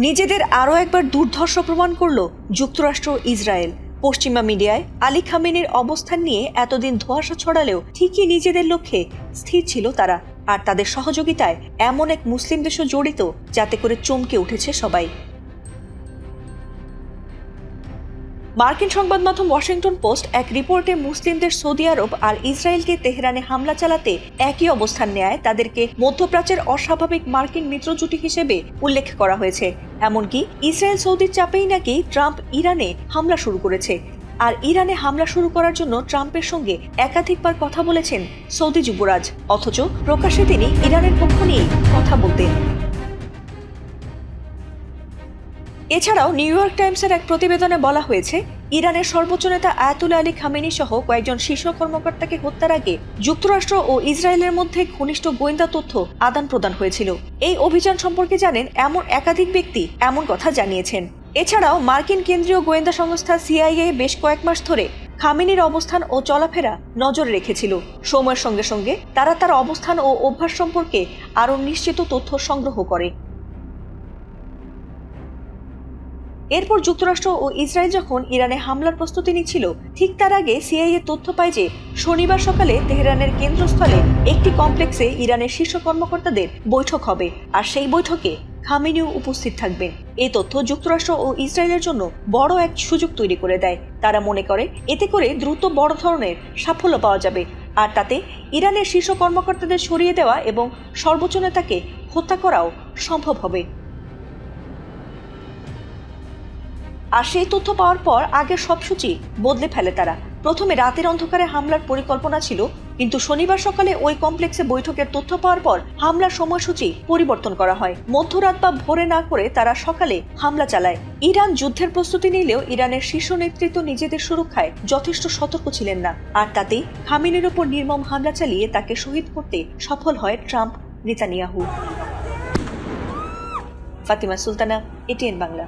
নিজেদের আরও একবার দুর্ধর্ষ প্রমাণ করল যুক্তরাষ্ট্র ইসরায়েল। পশ্চিমা মিডিয়ায় আলী খামেনির অবস্থান নিয়ে এতদিন ধোঁয়াশা ছড়ালেও ঠিকই নিজেদের লক্ষ্যে স্থির ছিল তারা। আর তাদের সহযোগিতায় এমন এক মুসলিম দেশও জড়িত যাতে করে চমকে উঠেছে সবাই। মার্কিন সংবাদ মাধ্যম ওয়াশিংটন পোস্ট এক রিপোর্টে মুসলিমদের সৌদি আরব আর ইসরায়েলকে তেহরানে হামলা চালাতে একই অবস্থান নেয় তাদেরকে মধ্যপ্রাচ্যের অস্বাভাবিক মার্কিন মিত্রজোট হিসেবে উল্লেখ করা হয়েছে। এমনকি ইসরায়েল সৌদির চাপেই নাকি ট্রাম্প ইরানে হামলা শুরু করেছে। আর ইরানে হামলা শুরু করার জন্য ট্রাম্পের সঙ্গে একাধিকবার কথা বলেছেন সৌদি যুবরাজ, অথচ প্রকাশ্যে তিনি ইরানের পক্ষ নিয়ে কথা বলতেন। এছাড়াও নিউ ইয়র্ক টাইমসের এক প্রতিবেদনে বলা হয়েছে, ইরানের সর্বোচ্চ নেতা আয়াতুল্লাহ আলী খামেনি সহ কয়েকজন শীর্ষ কর্মকর্তাকে হত্যার আগে যুক্তরাষ্ট্র ও ইসরায়েলের মধ্যে ঘনিষ্ঠ গোয়েন্দা তথ্য আদান প্রদান হয়েছিল। এই অভিযান সম্পর্কে জানেন এমন একাধিক ব্যক্তি এমন কথা জানিয়েছেন। এছাড়াও মার্কিন কেন্দ্রীয় গোয়েন্দা সংস্থা সিআইএ বেশ কয়েক মাস ধরে খামেনির অবস্থান ও চলাফেরা নজরে রেখেছিল। সময়ের সঙ্গে সঙ্গে তারা তার অবস্থান ও অভ্যাস সম্পর্কে আরও নিশ্চিত তথ্য সংগ্রহ করে। এরপর যুক্তরাষ্ট্র ও ইসরায়েল যখন ইরানে হামলার প্রস্তুতি নিচ্ছিল, ঠিক তার আগে সিআইএ তথ্য পায় যে শনিবার সকালে তেহরানের কেন্দ্রস্থলে একটি কমপ্লেক্সে ইরানের শীর্ষ কর্মকর্তাদের বৈঠক হবে, আর সেই বৈঠকে খামেনিও উপস্থিত থাকবেন। এই তথ্য যুক্তরাষ্ট্র ও ইসরায়েলের জন্য বড় এক সুযোগ তৈরি করে দেয়। তারা মনে করে এতে করে দ্রুত বড় ধরনের সাফল্য পাওয়া যাবে, আর তাতে ইরানের শীর্ষ কর্মকর্তাদের সরিয়ে দেওয়া এবং সর্বোচ্চ নেতাকে হত্যা করাও সম্ভব হবে। আর সেই তথ্য পাওয়ার পর আগের সব সূচি বদলে ফেলে তারা। প্রথমে রাতের অন্ধকারে হামলার পরিকল্পনা ছিল, কিন্তু শনিবার সকালে ওই কমপ্লেক্সে বৈঠকের তথ্য পাওয়ার পর হামলার সময়সূচি পরিবর্তন করা হয়। মধ্যরাত বা ভোরে না করে তারা সকালে হামলা চালায়। ইরান যুদ্ধের প্রস্তুতি নিলেও ইরানের শীর্ষ নেতৃত্ব নিজেদের সুরক্ষায় যথেষ্ট সতর্ক ছিলেন না, আর তাতেই খামেনির উপর নির্মম হামলা চালিয়ে তাকে শহীদ করতে সফল হয় Trump Netanyahu. Fatima Sultana, ATN Bangla.